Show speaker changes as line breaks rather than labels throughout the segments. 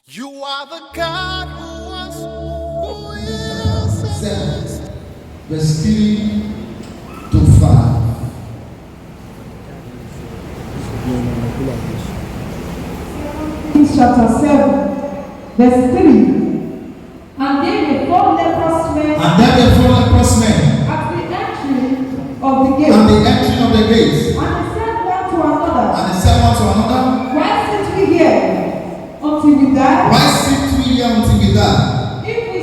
You are the God who was, who is,
7, verse 3 to 5.
Chapter 7, verse 3. And then the four leprous men at the entry of the gate.
And the entry of the gates.
And they said one to another.
And they said one to another.
Why sit we here until we die?
Why sit we here until we die?
If we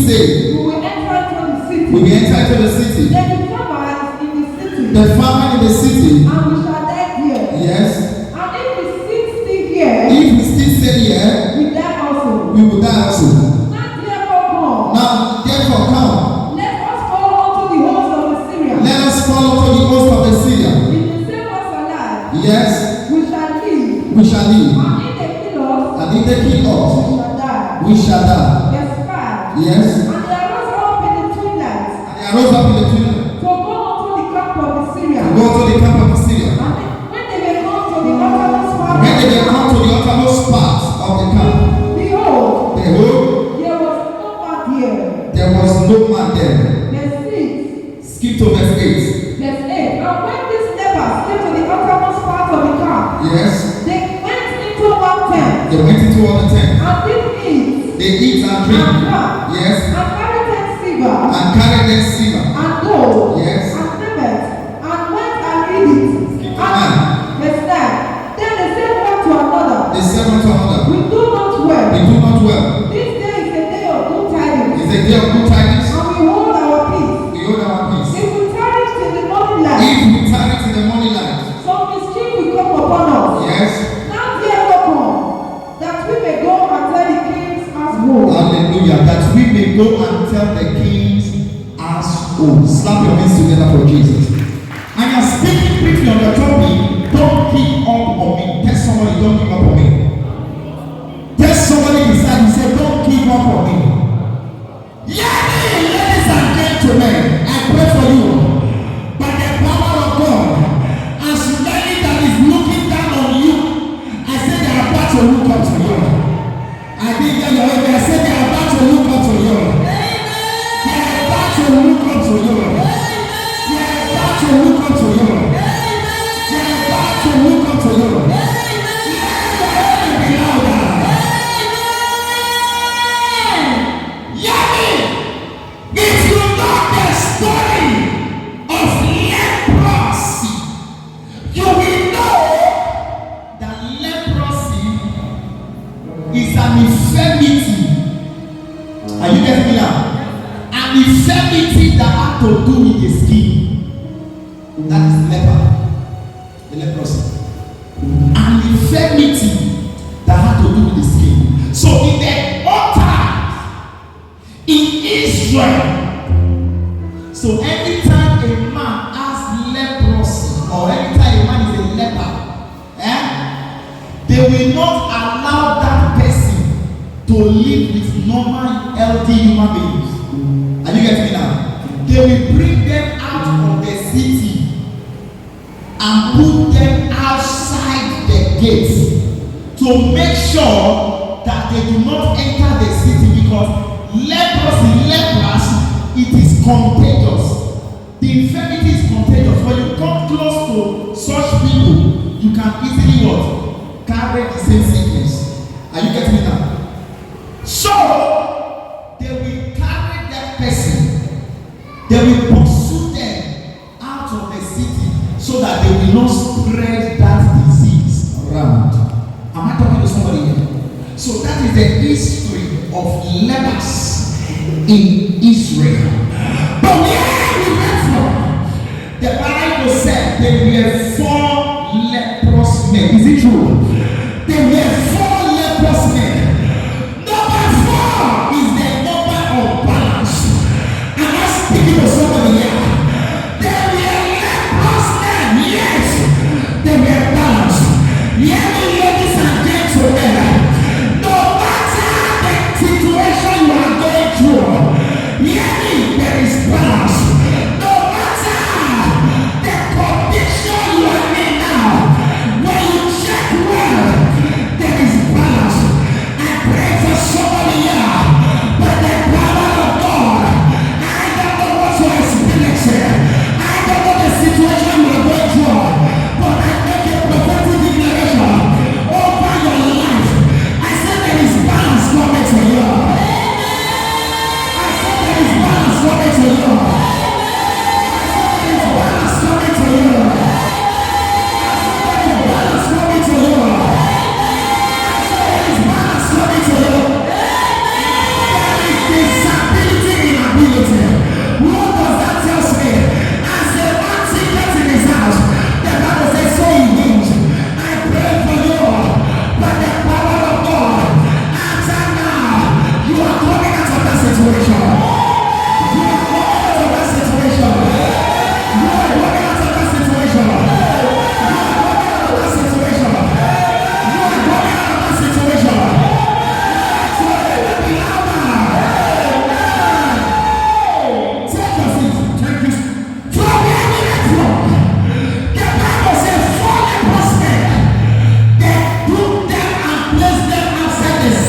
say,
we
will enter into the city.
We will enter into the city.
Then the farmer is in the city.
The farmer in the city.
And we shall die here.
Yes.
And if we sit still here.
If we still stay here.
We die also.
We will die also.
Now therefore come. Let us fall unto the host of Assyria.
Let us fall unto the host of Assyria.
If they save us alive.
Yes.
We shall live.
We shall live.
And if they kill us.
And if they kill us.
We shall die.
We shall die.
Verse 5.
Yes.
And they arose up in the twilight.
And they arose up in the twilight.
To go unto the camp of Assyria.
To go to the camp of Assyria.
And when they were come to the uttermost part.
When they were come to the uttermost part of the camp.
Behold.
There was no man there.
Verse 6.
Skip to verse 8.
Verse 8. And when these lepers came to the uttermost part of the camp.
Yes.
They went into one tent.
They went into one tent.
And did eat.
They eat and drink.
And drank.
Yes.
And carried them silver.
And carried them silver.
And gold.
Yes.
And raiment. And went and hid it. Verse 9. Then they said one to another.
They said one to another.
We do not well.
We do not well.
This day is a day of good tidings.
It's a day of good tidings.
And we hold our peace.
We hold our peace.
If we tarry till the morning light.
If we tarry till the morning light.
Some mischief will come upon us.
Yes.
Now therefore come, that we may go and tell the kings as whole.
Hallelujah. That we may go and tell the kings as whole. Slap your hands together for Jesus. And you're speaking briefly on the topic. Don't give up on me. Tell somebody, don't give up on me. Tell somebody beside you, say, don't give up on me. Yeah, ladies and gentlemen, I pray for you. By the power of God, as many that is looking down on you, I said they are about to look up to you. I didn't get your way. I said they are about to look up to you. They are about to look up to you. They are about to look up to you. They are about to look up to you. Is an infirmity. Are you getting me now? An infirmity that had to do with the skin. That is leper. The leprosy. An infirmity that had to do with the skin. So in the old time in Israel, so anytime a man has leprosy or anytime a man is a leper, they will not allow that person to live with normal, healthy human beings. Are you getting me now? They will bring them out of the city and put them outside the gates to make sure that they do not enter the city, because lepers, it is contagious. The infirmity is contagious. When you come close to such people, you can easily what? Carry the same sickness. Are you getting me now? So they will carry that person. They will pursue them out of the city so that they will not spread that disease around. Am I talking to somebody here? So that is the history of lepers in Israel. But where we went from, the Bible said there were 4 leprous men. Is it true? There were 4 leprous men. Number 4 is the number of balance. And I'm speaking to somebody here. There were leprous men, yes. They were balanced. Hear me, ladies and gentlemen. No matter the situation you are going through, hear me, there is balance. No matter the condition you are in now, when you check well,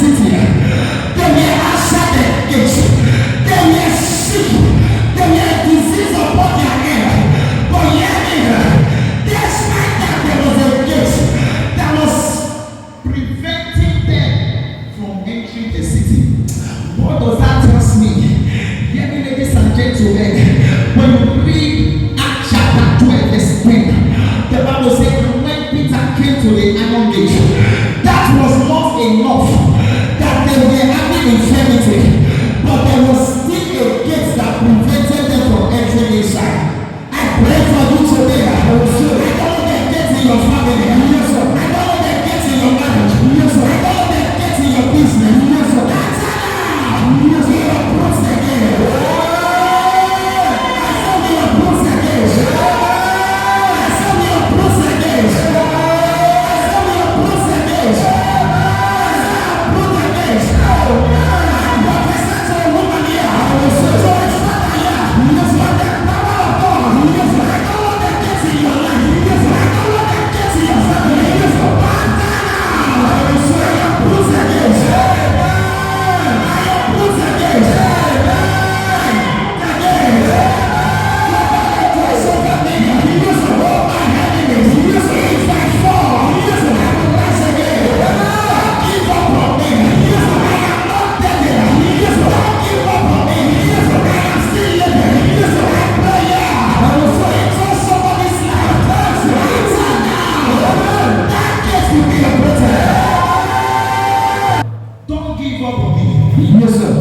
city. They were outside the gates. They were sick. They were disease upon their head. But yet, despite that, there was a gate that was preventing them from entering the city. What does that tell me? Hear me, ladies and gentlemen. When you read Acts chapter 12, verse 10, the Bible says when Peter came to the iron gate, that was not enough that they were having infirmity, but there was still a gate that prevented them from entering inside. I pray for you today. I don't know the gate in your family. I don't know the gate in your marriage. I don't know the gate in your business. That's you approach the gate. I saw you approach the gate. I saw you approach the gate. I saw you approach the gate. I approach the gate. I prophesy to a woman here. To a father here. For the power of God. I don't know the gate in your life. I don't know the gate in your family. I approach the gate. Don't give up on me. Yes, sir.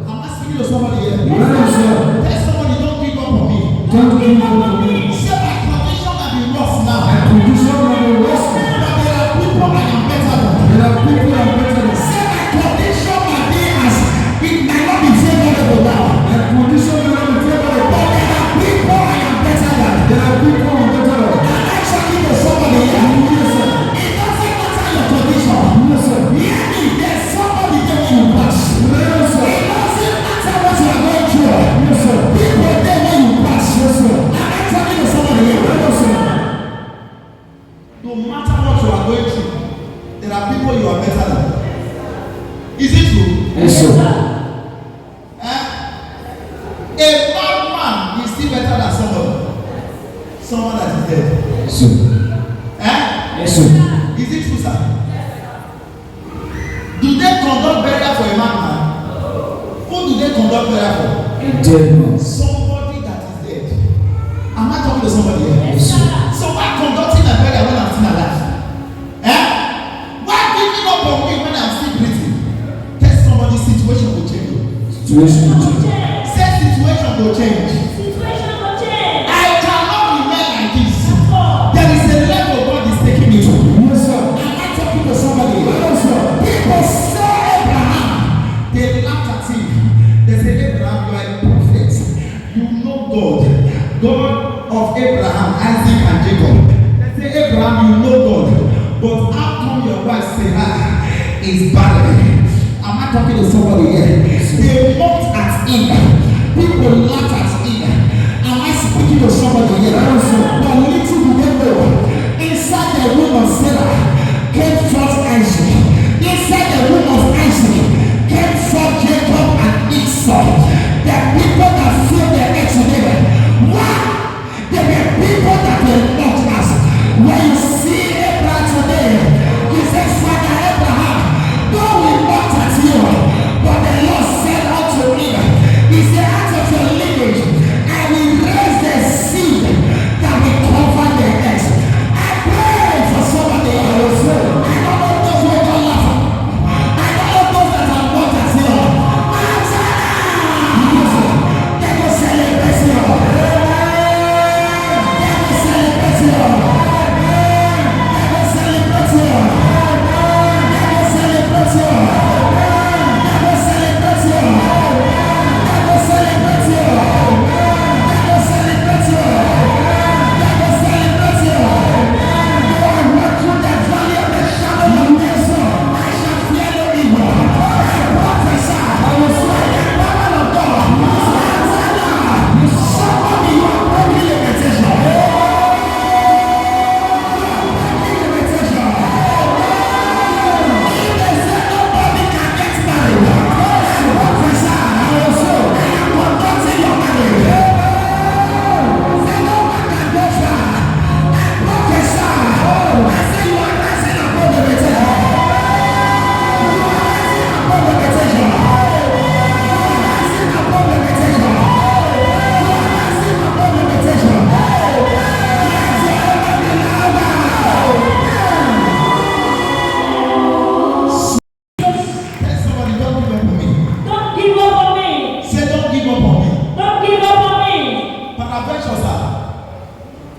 I'm asking you to somebody here. Yes, sir. Tell somebody, don't give up on me. Don't give up on me. Say my condition might be rough now. My condition might be rough. But there are people I am better than. There are people I am better than. Say my condition might be as it might not be favorable now. My condition might not be favorable. But there are people I am better than. There are people I am better than. And I talking to somebody here. Yes, sir. It doesn't matter your condition. Yes, sir. Hear me. There's somebody there when you pass. Yes, sir. It doesn't matter what you are going through. Yes, sir. People there when you pass. Yes, sir. And I talking to somebody here. Yes, sir. No matter what you are going through, there are people you are better than. Is it true? Yes, sir. A bad man is still better than somebody. Someone that is dead. Yes, sir. Yes, sir. Is it true, sir? Do they conduct burial for a madman? Who do they conduct burial for? A dead man. Somebody that is dead. Am I talking to somebody here? Yes, sir. So why conducting a burial when I'm still alive? Why giving up on me when I'm still breathing? Tell somebody situation will change. Situation will change. Say situation will change. Situation will change. I cannot remain like this. There is a level God is taking me to. Yes, sir. Am I talking to somebody? Yes, sir. People saw Abraham. They laughed at him. They said, Abraham, you are a prophet. You know God. God of Abraham, Isaac, and Jacob. They say, Abraham, you know God. But how come your wife Sarah is barren? Am I talking to somebody here? They mocked at him. People laughed at him. Am I speaking to somebody here? But little do they know, inside the womb of Sarah came forth Isaac. Inside the womb of Isaac came forth Jacob and Esau. The people that filled the earth together. Why? There were people that were not us. When you see Abraham today, he says, Father Abraham, though we mocked at you, but the Lord said unto me, he said, out of your lineage, I will raise the seed that will cover the earth. I pray for somebody else. I don't know those who don't laugh. I don't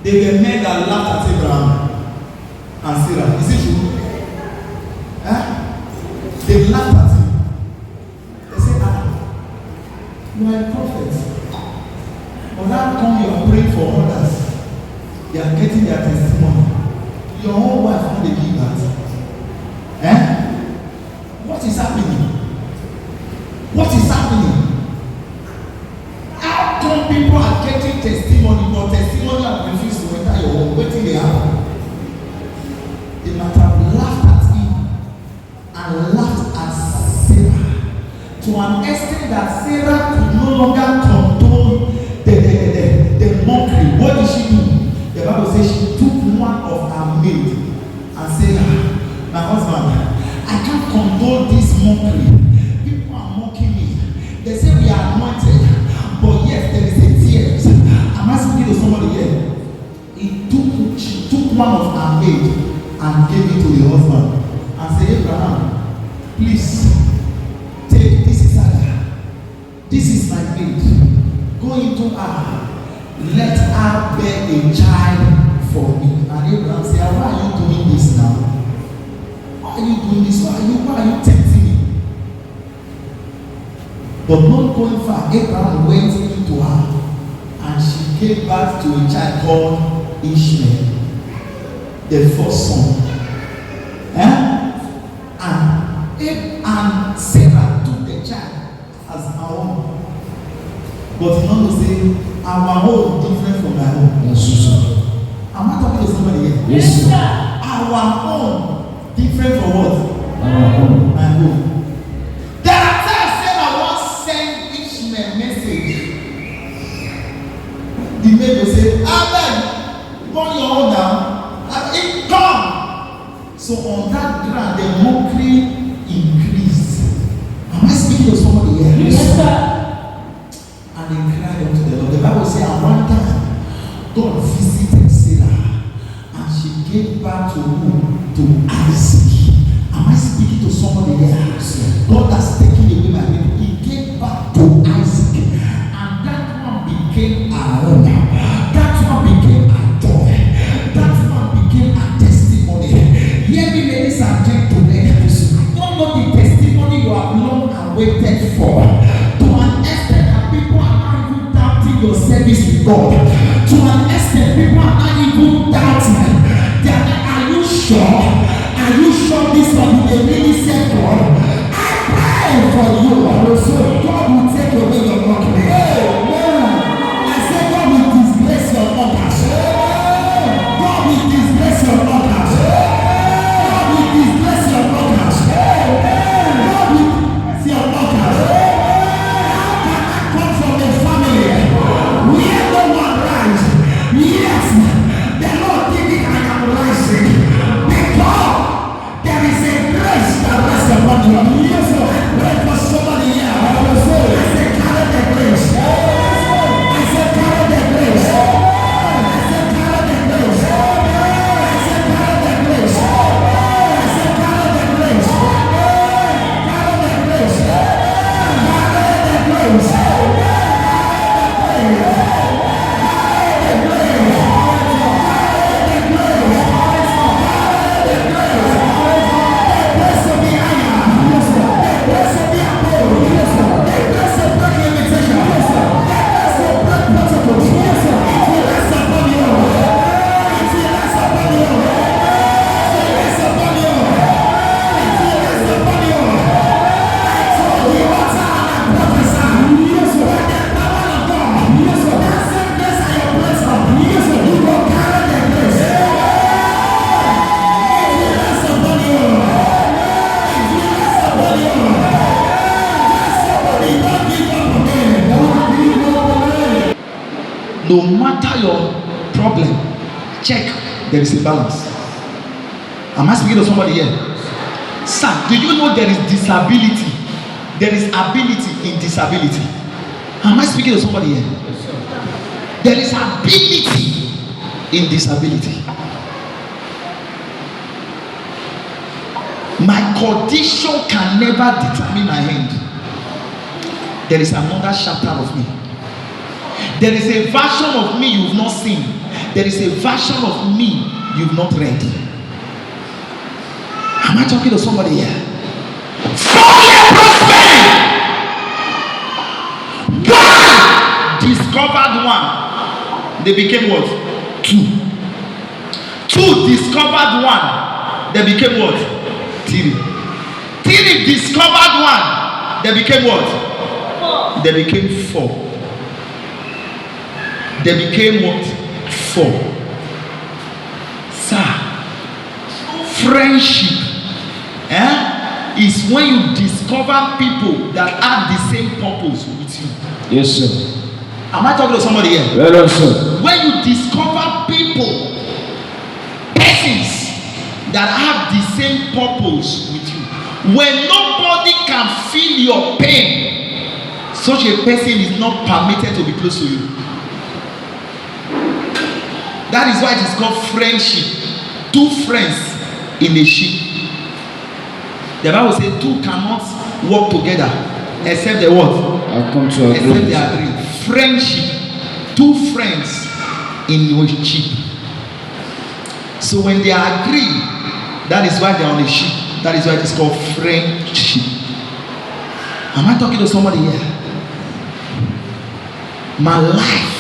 They were men that laughed at Abraham and Sarah. Is it true? They laughed at him. They said, you are a prophet. But how come you are praying for others? They are getting their testimony. Your own wife won't they give that? What is happening? What is happening? How come people are getting testimony, but testimony are refused to enter your home? What did they happen? They might have laughed at him and laughed at Sarah to an extent that Sarah could no longer control the mockery. What did she do? The Bible says she took one of her maids and said, my husband, I can't control this mockery. People are mocking me. They say we are anointed, but yes, there is a tears. Am I speaking to somebody here? She took one of her maids and gave it to the husband and said, Abraham, please take this is her. This is my maid. Go into her. Let her bear a child for me. And Abraham said, why are you doing this now? Why are you doing this? Why are you tempting me? But not going far, Abraham went into her and she gave birth to a child called Ishmael, the first son. And Sarah took the child as her own. But you know to say, our own different from my own. Am I talking to somebody here?
Yes, sir.
Our own different from what?
Our own.
My own. There are times Sarah once sent Ishmael message. The maid will say, Amen, burn your own down, and it come. So on that ground, the mockery increased. Am I speaking to somebody here?
Yes, sir.
And they cried unto the Lord. The Bible says, at one time, God visited Sarah and she gave birth to who? To Isaac. Am I speaking to somebody here? Yes. God has taken away my baby. He gave birth to Isaac. And that one became our own. That one became our joy. That one became our testimony. Hear me, ladies and gentlemen. I don't know the testimony you have long awaited for. To an extent that people are not even doubting your service with God. To an extent, people are not even doubting. They are like, are you sure? Are you sure this one is really said God? I pray for you. So God will take away your mockery. I say God will disgrace your mockers. God will disgrace your mockers. God will disgrace your mockers. God will disgrace your mockers. Come from a family where no one rise. Yes, the Lord did it, I am rising. Because there is a grace that rests upon you. Yes, pray for somebody here. I said, carry the grace. I said, carry the grace. I said, carry the grace. I said, carry the grace. I said, carry the grace. Carry the grace. Carry the grace. No matter your problem, check, there is a balance. Am I speaking to somebody here? Sir, do you know there is disability? There is ability in disability. Am I speaking to somebody here?
Yes, sir.
There is ability in disability. My condition can never determine my end. There is another chapter of me. There is a version of me you've not seen. there is a version of me you've not read. Am I talking to somebody here? 4-year prosperity. One discovered one, they became what? 2. 2 discovered one, they became what? 3. 3 discovered one, they became what? They became 4. They became what? 4. Sir, friendship is when you discover people that have the same purpose with you.
Yes, sir.
Am I talking to somebody here?
Yes, sir.
When you discover people, persons that have the same purpose with you, when nobody can feel your pain, such a person is not permitted to be close to you. That is why it is called friendship. 2 friends in a ship. The Bible says 2 cannot work together except they what?
I come to agree.
Except they agree. Friendship. 2 friends in a ship. So when they agree, that is why they are on a ship. That is why it is called friendship. Am I talking to somebody here? My life,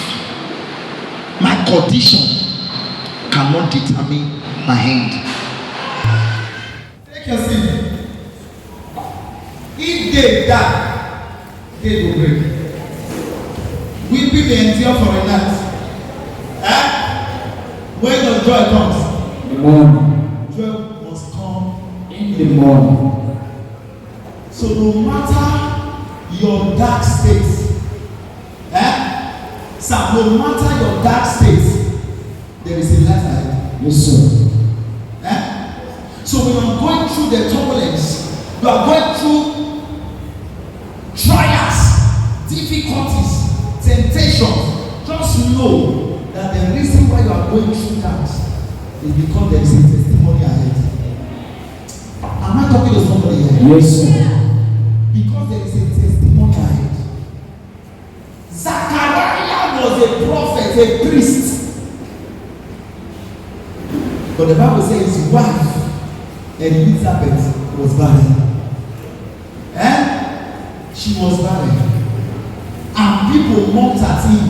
my condition cannot determine my hand. Take your seat. If they die, they will break. Weeping may endure for a night. When the joy comes,
In the morning.
joy must come
In the morning.
So no matter your dark state, sir, no matter your dark state, there is a light ahead.
Yes, sir.
So when you are going through the turbulence, you are going through trials, difficulties, temptations, just know that the reason why you are going through that is because there is a testimony ahead. Am I talking to somebody here?
Yes, sir.
Because there is a testimony ahead. Zachariah was a prophet, a priest. But the Bible says his wife, Elizabeth, was barren. She was barren. And people mocked at him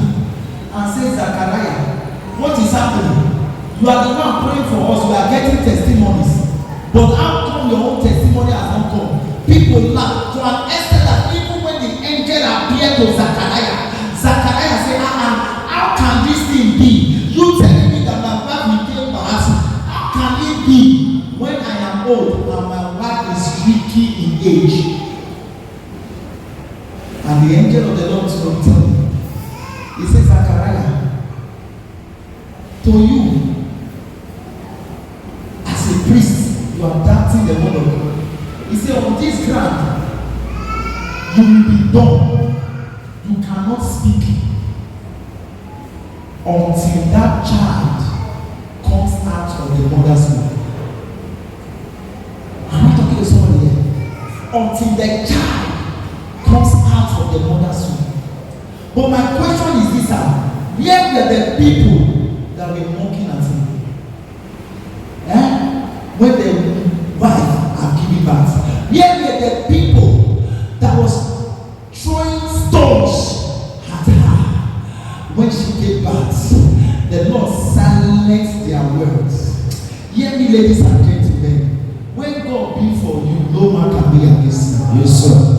and said, Zachariah, what is happening? You are the one praying for us. We are getting testimonies. But how come your own testimony has not come? People laugh to an extent that even when the angel appeared to Zachariah, Zachariah said, how can this thing be? You telling me that my wife became bad? How can it be when I am old and my wife is tricky in age? And the angel of the Lord spoke to me. He said, Zachariah, to you, as a priest, you are doubting the word of God. He said, on this ground, you will be dumb. You cannot speak until that child comes out of the mother's womb. Am I talking to somebody here? Until the child comes out of the mother's womb. But my question is this: where were the people that were mocking at him? When the wife had given birth, where were the people that was throwing stones at her when she gave birth? The Lord silenced their words. Hear me, ladies and gentlemen. When God be for you, no man can be against you.
Yes, sir.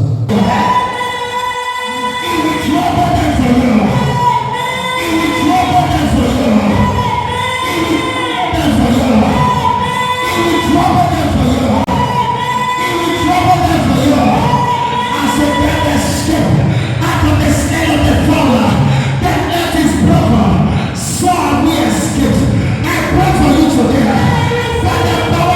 So we escaped. I pray for you today. By the power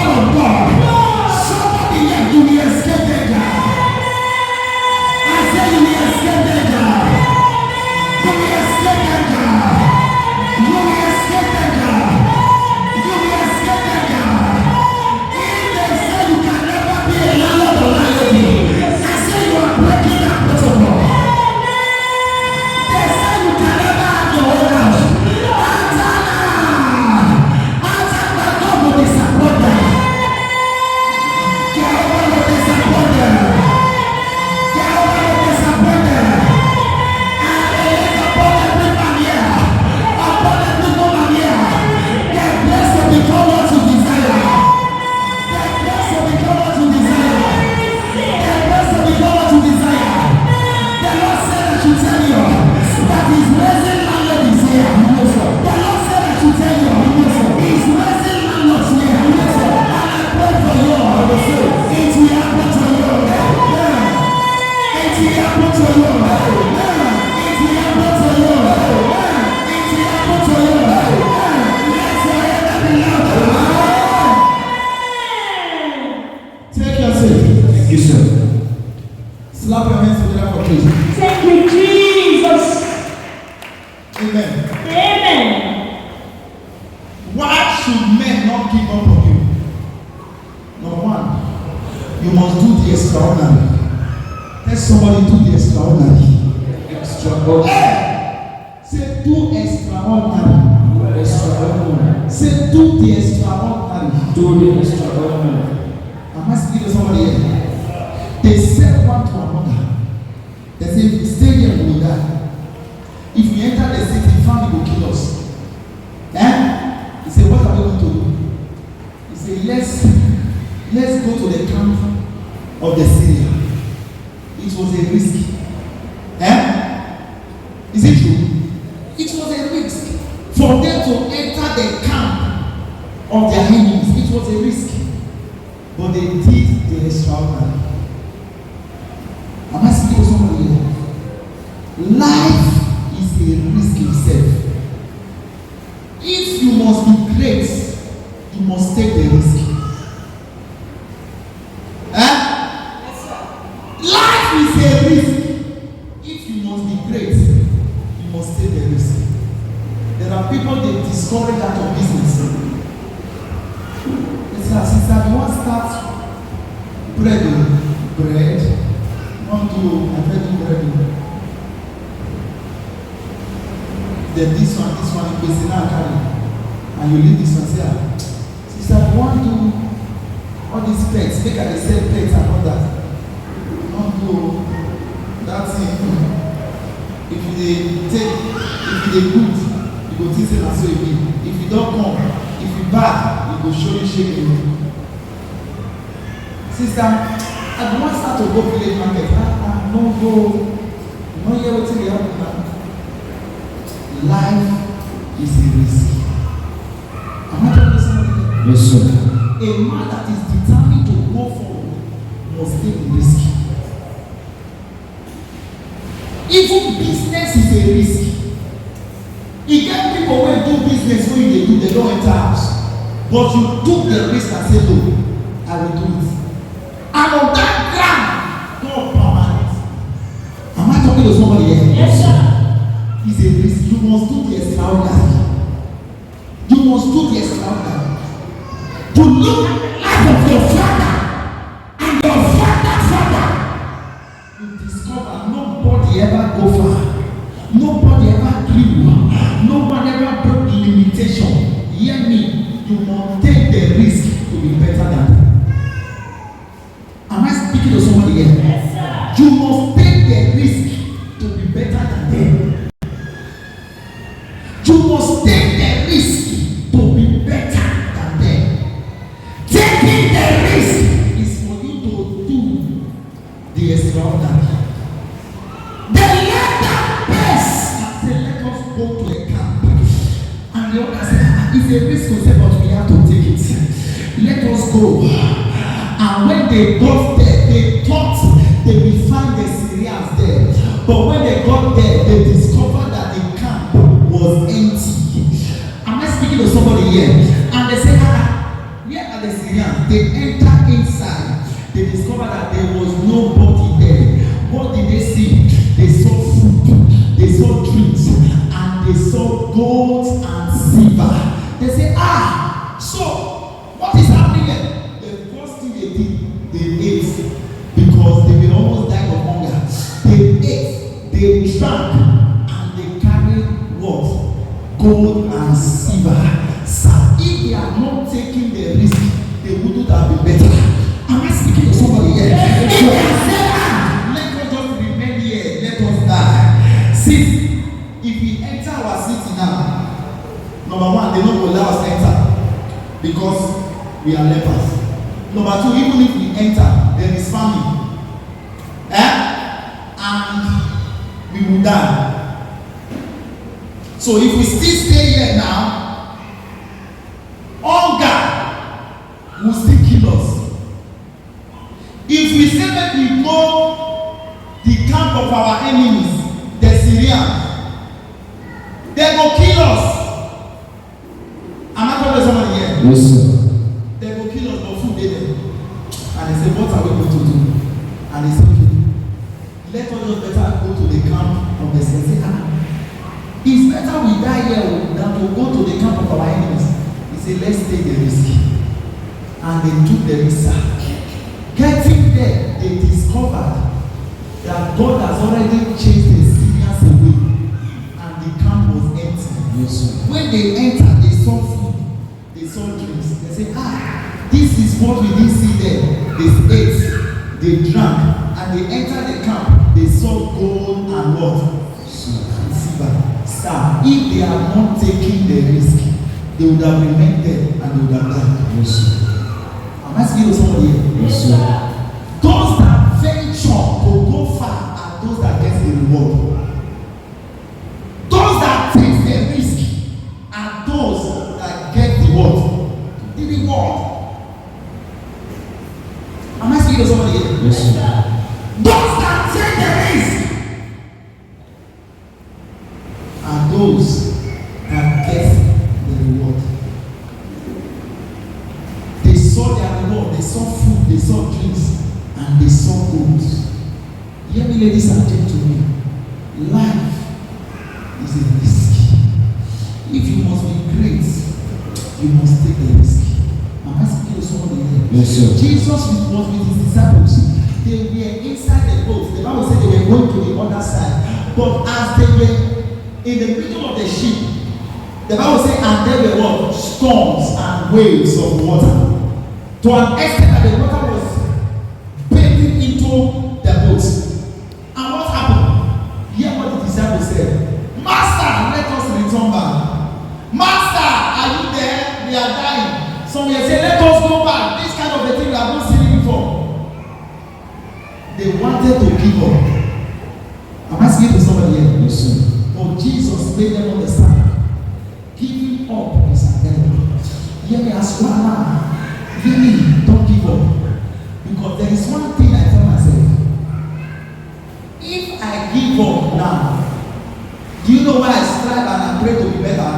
Slap your hands together for Jesus.
Thank you, Jesus.
Amen.
Amen.
Why should men not give up on you? Number one, you must do the extraordinary. Let somebody do the extraordinary.
Extraordinary.
Say, do extraordinary.
Extraordinary.
Say, do the extraordinary.
Do the extraordinary.
Am I speaking to somebody here? They said one to another. They say, if we stay here, we will die. If we enter the city, family will kill us. He said, what are we going to do? He said, let's go to the camp of the Syria. It was a risk. Is it true? It was a risk for them to enter the camp of their enemies. It was a risk. But they did the extraordinary. Am I speaking to somebody here? Life is a risk itself. If you must be great, you must take the risk. Life is a risk. If you must be great, you must take the risk. There are people they discourage out of business. They say, sister, you want to start bread? Bread? You want to bread? Then this one, you can now carry. And you leave this one, say, sister, you want to all these pets, make at the same pets and all that. Don't do that thing. If you take, if you good, you go think say na so e be. If you don't come, if you bad, you go show you shaking. Sister, I don't want start to go village market. No go. No hear wetin dey happen now. Life is a risk. Am I talking to somebody?
Yes, sir.
A man that is determined to go forward must take the risk. Even business is a risk. You get people when do business when they don't enter house. But you took the risk and say, no, I will do it. And on that ground, God permanent. Am I talking to somebody here?
Yes, sir.
It's a risk. You must do the extraordinary. You must do the extraordinary. To look at the life of your father and your father, you discover nobody ever go far. Nobody ever grew. Nobody ever broke the limitation. Hear me. You must take the risk to be better than them. Am I speaking to somebody here?
Yes, sir.
You must take the risk to be better than them. You must take the risk to be better than them. Taking the risk is for you to do the extraordinary. They let that pass and say, let us go to a camp. And the other said, it's a risk to say, but we have to take it. Let us go. And when they got there, they thought they will find the Syrians there. But when they got there, they discovered that the camp was empty. Am I speaking to somebody here? And they say, where are the Syrians? They enter inside. They discovered that there was nobody there. What did they see? They saw food, they saw drinks, and they saw gold and silver. They say, so what is happening here? The first thing they did, they ate, because they will almost die of hunger. They ate, they drank, and they carried what? Gold and silver. So if they are not taking the risk, they wouldn't have been better. Am I speaking to somebody here? If they say, let us just remain here, let us die. See, if we enter our city now, number one, they don't allow us enter because we are lepers. Number two, even if we enter, there is famine. And we will die. So if we still stay here now, hunger will still kill us. If we say that we go the camp of our enemies, the Syrians, they will kill us. Am I talking to somebody here?
Yes, sir.
They will kill us, but food they them. And they say, what are we going to do? And they say, okay, let us just better go to the camp of the saints. Say, it's better we die here than to go to the camp of our enemies. He said, let's take the risk. And they took the risk. Getting there, they discovered that God has already chased the Syrians away, and the camp was empty.
Yes,
when they entered, they saw food, they saw drinks. They said, this is what we didn't see there. They ate, they drank, and they entered the camp. They saw gold and what? Silver. Sir, if they had not taken the risk, they would have remained there and they would have died.
yes,
Am I speaking to somebody here?
yes, sir.
Those that venture to go far are those that get the reward. Those that take the risk are those that get the what? The reward. Am I speaking to somebody here?
Yes, sir.
Those that take the risk are those that get the reward. They saw their reward, they saw food, they saw drinks, and they saw gold. Hear me, ladies and gentlemen. Life is a risk. If you must be great, you must take the risk. Am I speaking to somebody here?
Yes, sir.
Jesus was with his disciples. They were inside the boat. The Bible said they were going to the other side. But as they were in the middle of the ship, the Bible said, and there were what? Storms and waves of water. To an extent that the water was bathing into the boat. And what happened? Hear what the disciples said. Master, let us return back. Master, are you there? We are dying. Some will say, let us go back. This kind of a thing we have not seen it before. They wanted to give up. Am I speaking to somebody here?
Yes, sir.
But Jesus made them understand. Giving up is an error. Hear me as one man. Hear me, don't give up. Because there is one thing I tell myself. If I give up now, do you know why I strive and I pray to be better?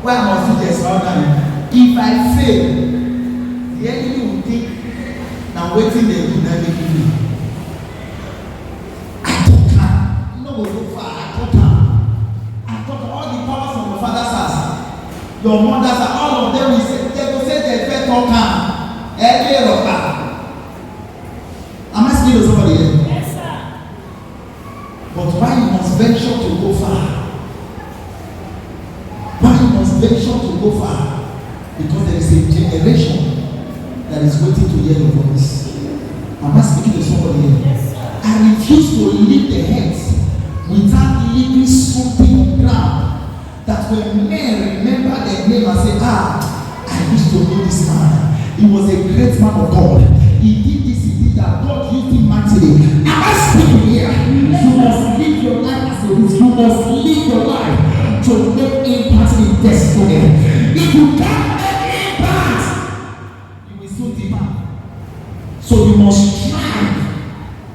Why I must do the extraordinary? If I fail, the enemy will think, now waiting they do never give me. I took her. You know, we go far. I took her. I took all the powers from your father's house. Your mother's house, all of them will say, they will say they better talk her. Every of her. Am I speaking to somebody here?
Yes, sir.
But why you must venture to go far? Why you must venture to go far? Because there is a generation that is waiting to hear your voice. Am I speaking to somebody here?
Yes, sir.
I refuse to leave the heads without leaving something on ground that when men remember their name and say, I used to know this man. He was a great man of God. He did this, he did that. God used him mightily. Am I speaking here? You must live your life as a risk. You must live your life to make impact in destiny. If you can't make impact, you will soon depart. So you must strive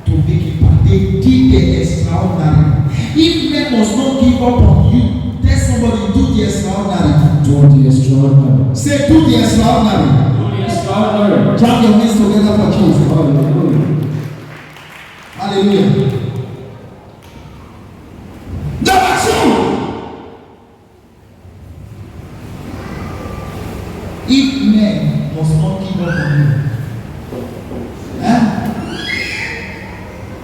to make impact. They did the extraordinary. If men must not give up on you, tell somebody, do the extraordinary.
Do the extraordinary.
Say, do the extraordinary.
Do the extraordinary.
Jam your hands together for Jesus.
Hallelujah.
Hallelujah. Number two. If men must not give up on you,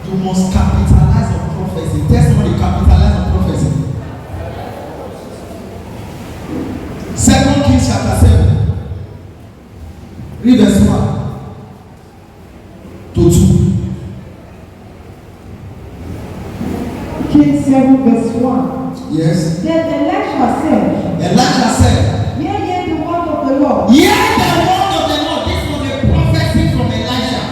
you must capitalize on prophecy. Tell somebody, capitalize on prophecy. 2 Kings chapter 7. Read verse 1 to 2.
Kings 7 verse 1.
Yes.
Then Elisha said,
Elijah said,
Hear ye the word of the Lord.
hear the word of the Lord. This was a prophecy from Elisha.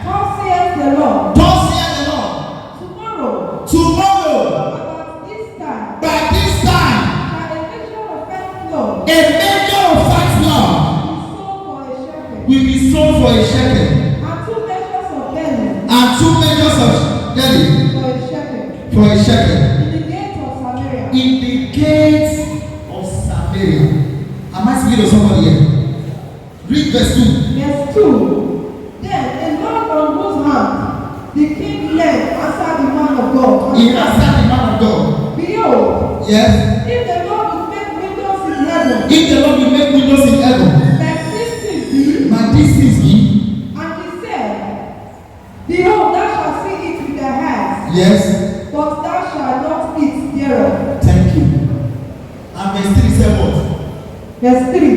Thus saith the Lord,
Thus saith the Lord,
tomorrow,
tomorrow,
about this time,
by this time,
shall a measure of fine flour
a measure of fat flour
be sold for a shekel,
will be sold for a shekel,
and 2 measures of barley
and 2 measures of barley
for a shekel,
for a shekel.
in the gate of Samaria.
In the gates of Samaria. Am I speaking to somebody here? Read verse 2.
Verse 2. Then a Lord on whose hand the king led and
Yes.
If the Lord will make windows in heaven,
If the Lord will make windows in heaven,
like these things be,
my distance be.
and he said, behold, thou shalt see it with thy hands,
Yes.
but thou shalt not eat thereof.
Thank you. And verse 3 said what?
Verse 3.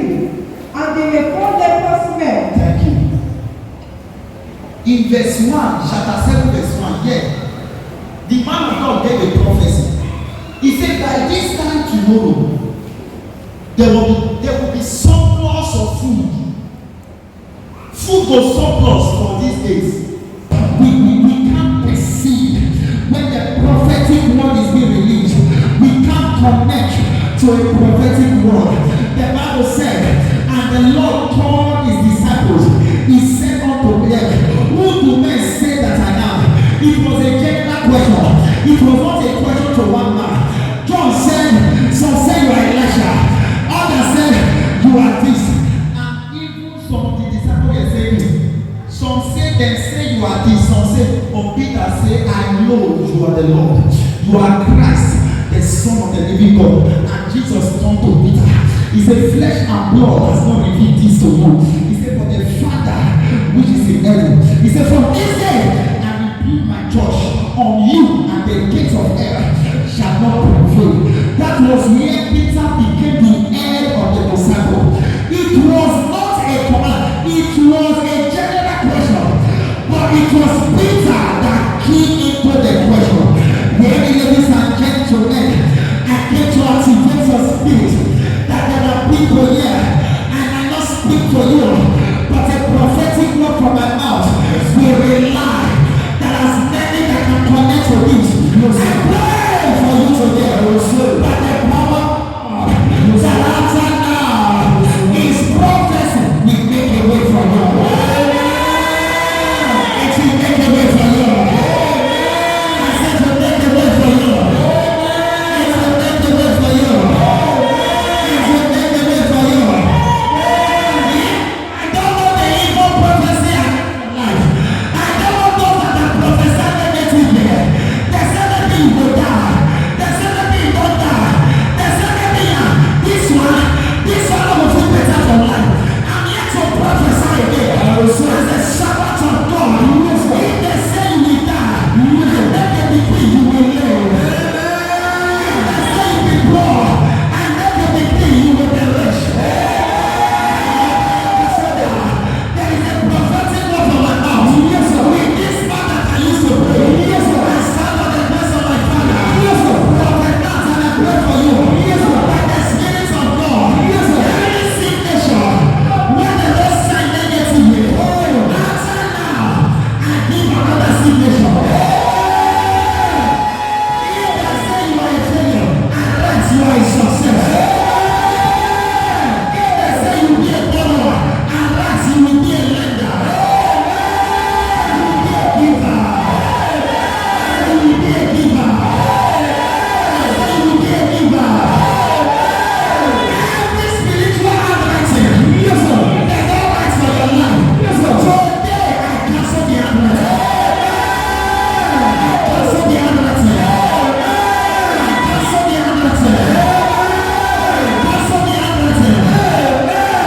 And they were called leprous men.
Thank you. In verse 1, chapter 7, verse 1, yeah. The man of God gave a prophecy. He said, by this time tomorrow, there will be surplus of food. Food was surplus for these days. We can't perceive when the prophetic word is being released. We can't connect to a prophetic word. The Bible said, and the Lord called his disciples. He said unto them, who do men say that I am? It was a general question. It was not a question to one man. John said, some say you are Elisha. Others said, you are this. And even some of the disciples were saying, some say them say you are this. Some say, but Peter say, I know you are the Lord. You are Christ, the Son of the living God. And Jesus turned to Peter. He said, flesh and blood has not revealed this to you. He said, but the Father which is in heaven. He said, from this day I will build my church on you, and the gates of hell shall not prevail. That was where Peter became the head of the disciple. It was not a command, it was a general question, but it was Peter that came into the question. Ladies and gentlemen, I came to activate your spirit that there are people here, and I not speak to you, but a prophetic word from my mouth will rely that as many that can connect to this. I pray for you today, but the power that answer now is prophecy will make a way for you. It will make a way for you. I said to make a way for you. It will make a way for you. It will make a way for you. I don't know the evil prophecy in life. I don't know those that are prophesying negatively. They say that you will die. They say that you don't die. They say that this one will feel better for life. I'm here to prophesy again. As a servant of God, if they say you will die, and let them decree you will live. If they say you will be poor, and let them decree you will be rich. There is a prophetic word from my mouth. Yes, sir. With this man that I used to pray. Yes, sir. I stand on the place of my father. Yes, sir. Prophet Nat, and I pray for you. Yes, sir. By the Spirit of God. Yes, sir. Any sick nation, when the Lord sign negatively, answer now, and give another sick nation. If they say you are a failure, and that you are a success. If they say you will be a follower, and that you will be a lender. You will be a giver. You will be a giver. You will be a giver. Every spiritual handwriting, yes, sir. They don't write for your life. Yes, sir. Today I cancel the handwriting. I cancel the handwriting. I cancel the handwriting. I cancel the handwriting.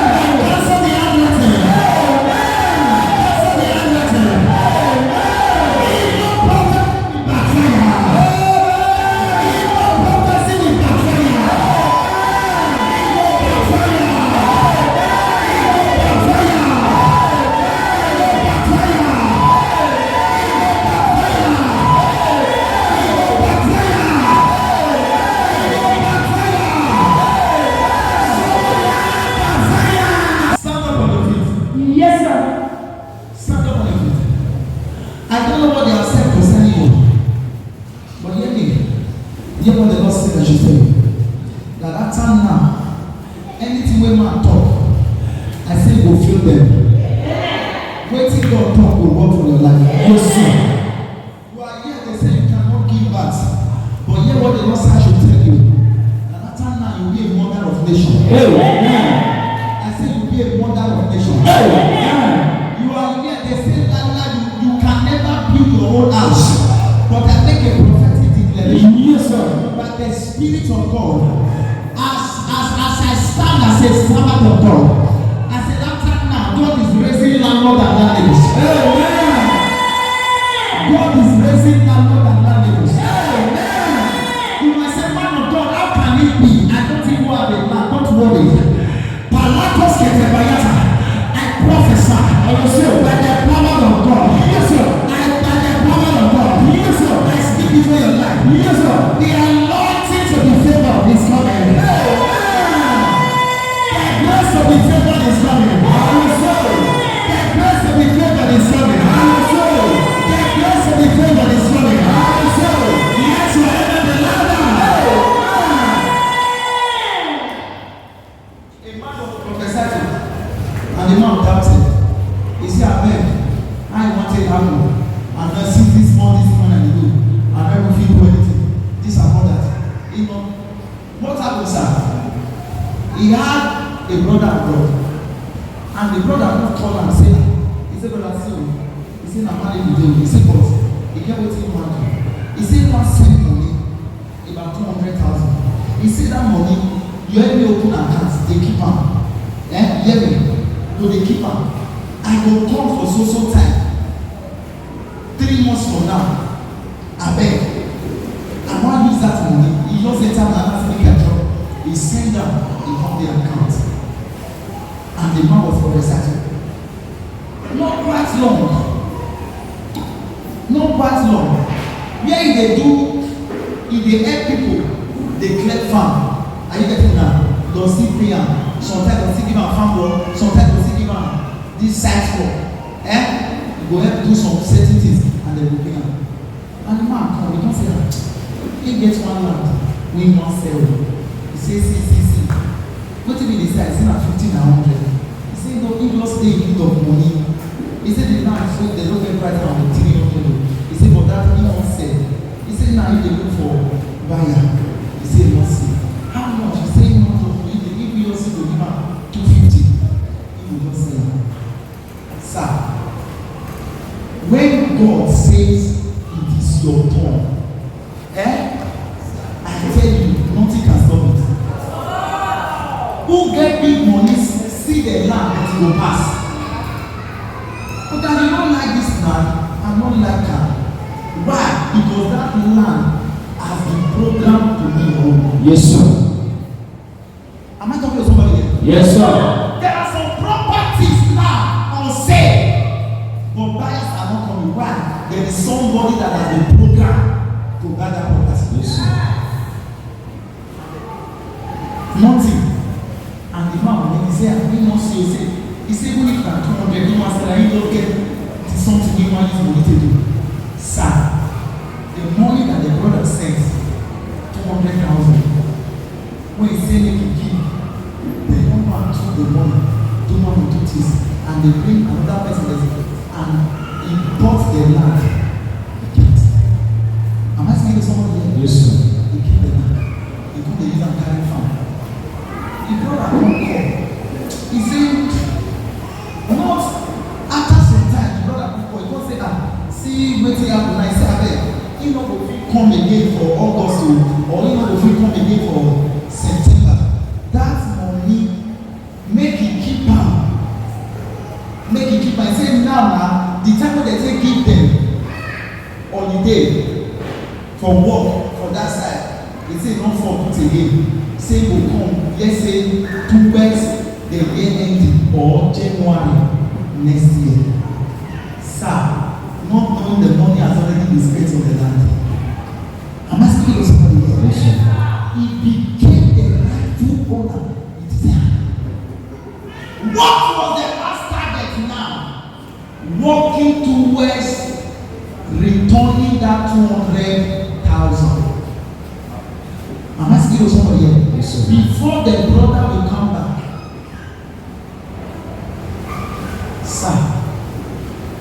I cancel the handwriting. I cancel the handwriting. Evil prophet will backfire. Evil prophecy will backfire. Stand up on your feet.
Yes, sir.
Stand up on your feet. I don't know what they have said concerning you, but hear me. Hear what the Lord said I should tell you. That after now, anything where man talk, I say go feel them. Waiting God talk will work for your life. You see. You are here, they say you cannot give birth. But hear what the Lord said I should tell you. That after now you will be a mother of nations. I say you will be a mother of nations. You are here, they say that you can never build your own house. But I make a prophetic declaration. Yes, sir. By by the Spirit of God, as I stand as a servant of God, as a lantern now, God is raising landlord and landladies. Amen. God is raising landlord and landladies. Amen. You might say, man of God, how can it be? I don't even have a man. Don't worry. Palakos ketebayata. I prophesy. I will say by the power of God. Yes, sir. By the power of God. Yes, sir. I speak before your life. Yes, sir. The anointing to be favored is coming. Amen. The grace to be favored is coming. I will say. The grace to be favored is coming. I will say. The grace to be favored is coming. I will say. Yes, you are in the ladder. A man of prophesy and the man doubted. He said, Amen. I want it happen. And I see this one, and you do. And I don't feel do anything. This and all that. You know, what happened, sir? He had a brother abroad. And the brother would call and say, he said, brother, see you. He said, I'm married with you. He said, but he kept waiting for him. He said, one sent money, about 200,000. He said, that money, you help me open accounts, they keep on. Hear me? So they keep on. I will come for so time. 3 months from now, I beg. I want to use that money. He just enter my house, make a job. He sent down, he found the account. And the man was prophesied. Not quite long. Where if they help people, they collect farm. Are you getting now? They'll still pay them. Sometimes they'll still give them farm work. Sometimes they'll still give them this site work. You go help do some certain things and they will pay them. And the man come, he don't say that. He gets one land, we must sell. He says, see. What if he decides, he's not 15 and 100? He said, no, he lost the need of money. He said, the land, so they don't get right now with 300. He said, but that he won't sell. He said, now if they look for buyer, he said, not see. How much? He said, not of if they give you also to give him 250, he will not sell. Sir, when God says it is your turn, I tell you, nothing can stop it. Who get big money, see the land that will pass. But I do not like this land, I don't like her. Why? Because that land has been programmed to be home.
Yes, sir.
Am I talking to somebody here?
Yes, sir.
There are some properties now on sale, but buyers are not coming. Why? There is somebody that has been programmed to buy that property.
Yes, sir.
Nothing. And the man, when he said, he wants to say, he said, even if I'm 200, he wants to he don't get something he wants money to do. Sir, the money that the brother sends, 200,000, when he said he can give, they don't want to the money, don't want to do this, and they bring another person and he bought the land. He kept. Am I speaking to somebody here?
Yes, sir.
He kept the land. He put the use and carry farm. The brother come call. He said, not after some time, the brother come call. He come say, see wetin happen now. He say, abeg, he no go fit come again for August or he no go fit come again for September. That money, make he keep am. Make he keep am. He say now the time wey dem take give dem holiday for work for that side, he say no for put again. Say go come, let's say 2 weeks, the year ending or January next year. Sir, not knowing the money has already been spent on the land. Am I speaking to somebody here?
Yes, sir.
He became the rightful owner. What was the last target now? Working towards returning that 200,000. Am I speaking to somebody here?
Yes, sir.
Before the brother will come back. Sir,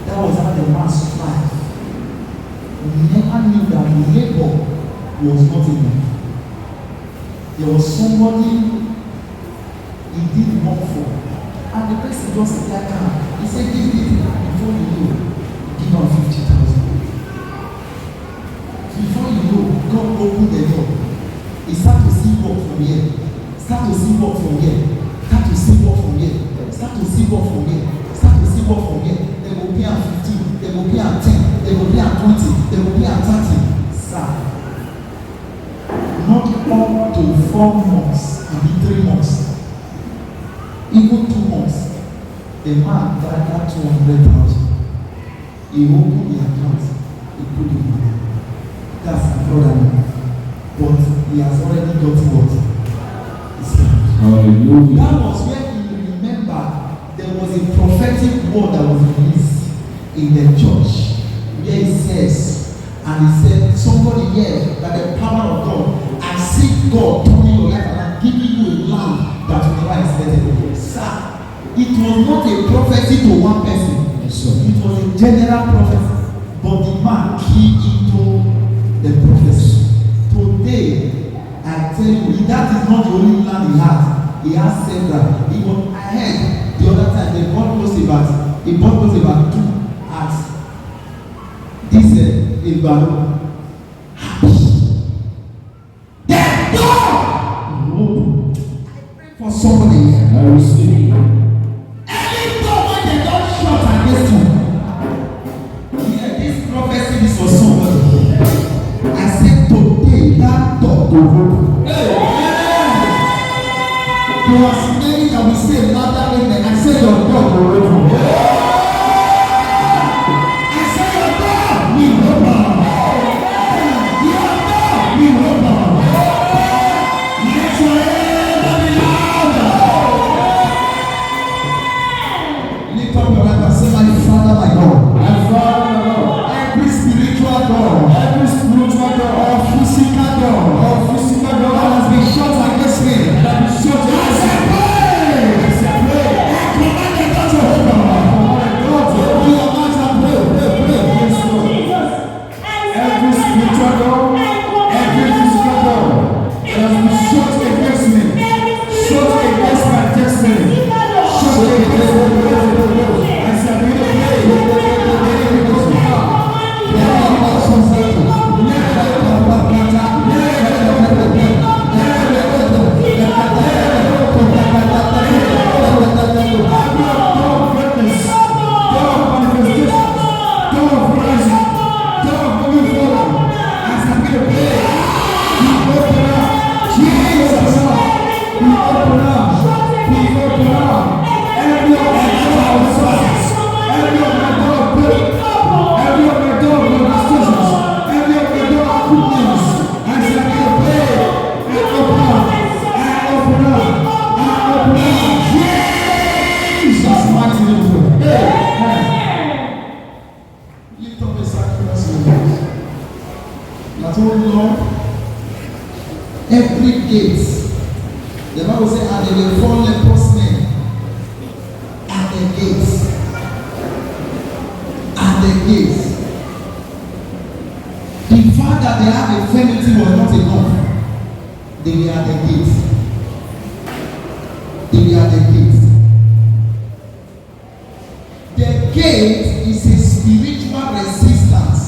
that was how the man's life. We never knew that labor was not enough. There was somebody he did work for, and the person just like him. He said, give me before you know, give him 50,000. Before you know, God opened the door. He start to see work from here. Start to see work from here. Start to see work from here. Start to see work from here. Start to see work from here. They will pay at 15. They will pay at 10. They will pay at 20. They will pay at 30. Sir, not up to 4 months, and 3 months, even 2 months. The man gathered 200,000. He opened the account. He put the money. That's the brother. But he has already got what?
Hallelujah.
That was where he remembered there was a prophetic word that was released in the church. Where he says, and he said, somebody here, that the power of God, I see God turning your life and giving you a land that you never expected. Sir, it was not a prophecy to one person.
Yes, sir.
It was a general prophecy. But the man keyed into the prophecy. Today, I tell you, that is not the only land he has. He has several. He was ahead the other time. He bought close about 2 at this Ibadan. Then God! I pray for somebody here.
I receive.
Any door when they don't shut against you. Yeah, this prophecy is for somebody. I said today that door will open. There was many that will say louder amen. I said your door will open. I said your door will open. Your door will open. Let your amen be louder. Lift up your hand and say, my Father, my God.
My Father, my God.
Every spiritual door,
Every spiritual door
or physical door,
or physical door
that has been shut against me.
that is shut against me. As I pray,
I command the door to open. Open your mouth and pray.
yes, Lord. Every spiritual door, every physical door that has been shut against me, shut against my destiny, shut against my destiny. As I
Lift up a sacrifice of yours. That oh Lord, every gate, the Bible says, and there were 4 leprous men at the gates. At the gates. The fact that they had infirmity was not enough. They were at the gates. They were at the gates. The gate is a spiritual resistance.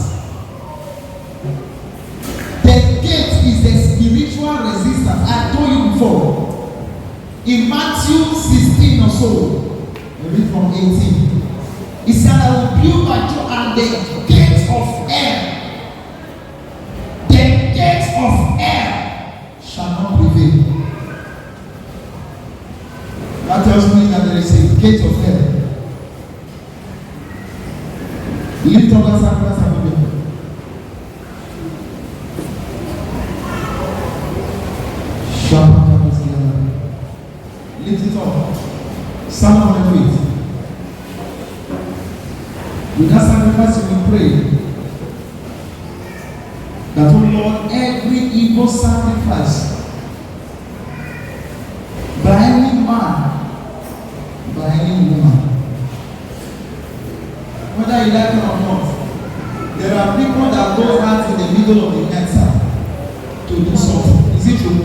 The gate is a spiritual resistance. I told you before. In Matthew 16 or so, read from 18. He said, I will build my church and the gates of hell. The gates of hell shall not prevail. That tells me that there is a gate of hell. Lift up that sacrifice and begin. Lift it up. Stand on your feet. With that sacrifice, you will pray that, oh Lord, every evil sacrifice by any man, by any woman, whether you like it or not, there are people that go out in the middle of the night, sir, to do something. Is it true?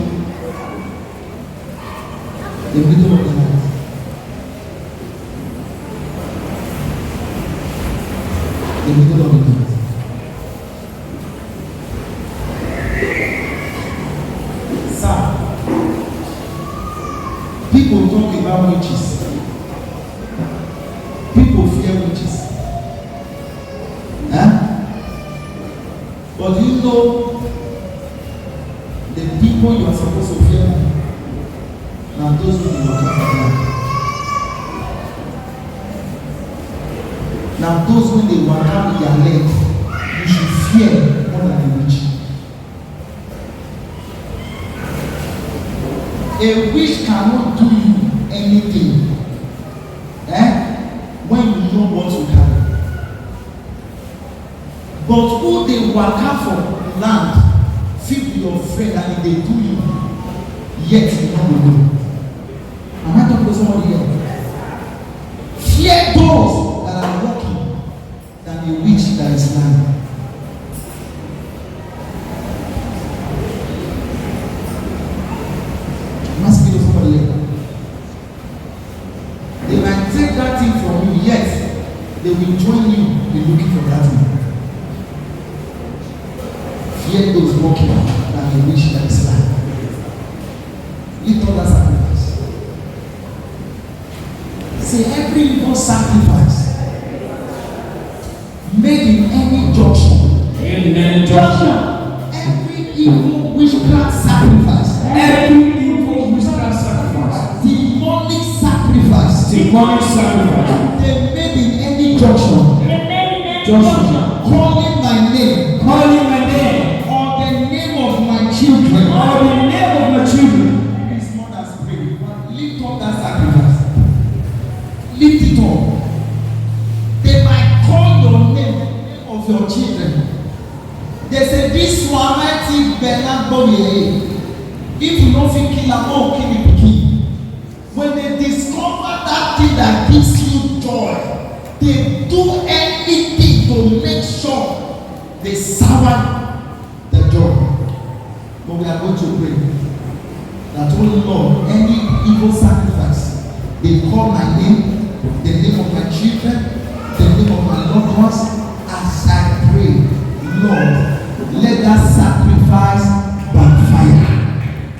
The middle of the night. The middle of the night. about witches. People fear witches. But do you know the people you are supposed to fear are those who you are talking. Now those when they walk out with their leg, you should fear more than a witch. A witch cannot do you anything when you know what you carry. But who they walk out for land, feel your friend, and if they do you, yet you don't know. Am I talking to somebody here? Fear those that are walking than the witch that is lying. Must be somebody here. They might take that thing from you, yet they will join you in looking for that thing. Fear those walking than the witch that is lying. Lift up that sacrifice. Say every evil sacrifice made in any junction. Every evil witchcraft sacrifice.
Every evil witchcraft sacrifice.
Demonic sacrifice.
Demonic sacrifice.
They made in any junction. Calling my name.
Calling my name.
Or the name of my children.
Or the name of my children.
Please, mothers, pray. Lift up that sacrifice. Lift it up. They might call your name, the name of your children. They say, this one might be Bernard Bowie. If you don't think kill a or kill the king. When they discover that thing that gives you joy, they do anything to make sure they sour the joy. But we are going to pray that, oh Lord, any evil sacrifice, they call my name, the name of my children, the name of my loved ones, as I pray, Lord, let that sacrifice backfire.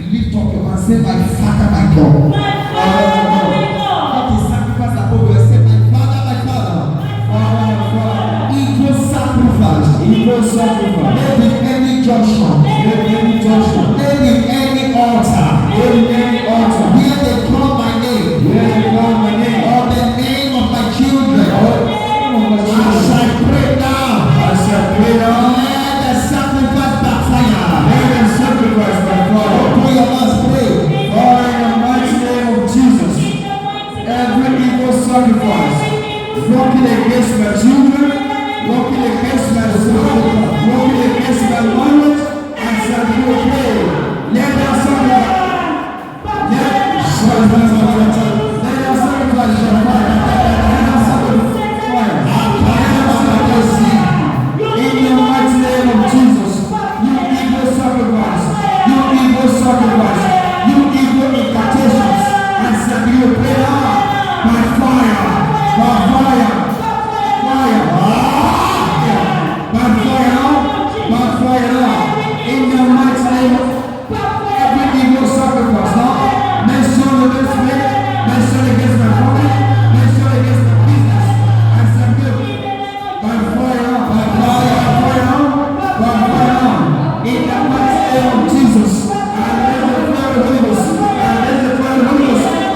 Lift up your hand, say, my Father, my God. Let the sacrifice above you, say, my Father, evil sacrifice. Let in any junction. Let in any altar. Where they call my name. Or the name of my children. As I pray now. Let the sacrifice backfire. Open your mouth, pray.
Father, in the mighty name of Jesus, every evil sacrifice working against my children, working against my soul, working against my marriage, as I pray, let that sacrifice, in the mighty name of Jesus, you evil sacrifice, you evil incantations, and said you pray out by fire, in the mighty name of every evil sacrifice. Now, mention against me, mention against my family, mention against my business, and said by fire, in the mighty name of Jesus. And let the fire of Jesus,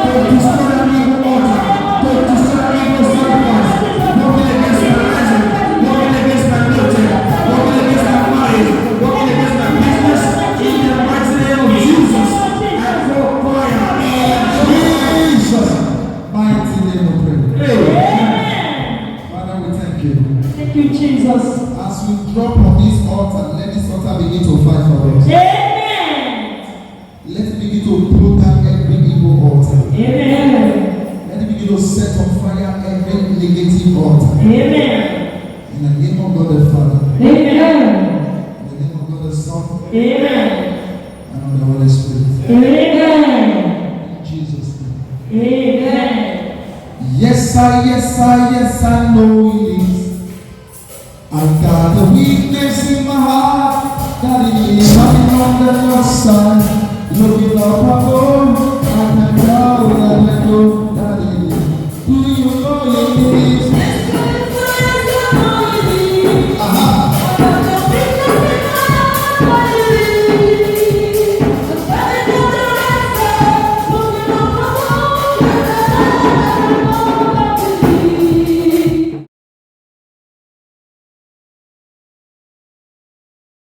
to destroy the evil altar, to destroy the evil sacrifice, working against my rising, working against my military, working against my marriage, working against my business, in the mighty name of Jesus. And for fire, in Jesus' mighty name of prayer. Amen. Father, we thank you.
Thank you, Jesus.
As we drop on this altar, let this altar begin to fight for us.
Amen.
Let it begin to pull down every evil altar.
Amen.
Let it begin to set on fire every negative altar.
Amen.
In the name of God the Father.
Amen.
In the name of God the Son.
Amen.
And of the Holy Spirit.
Amen.
In Jesus' name.
Amen.
Yes, I know it is. I got a weakness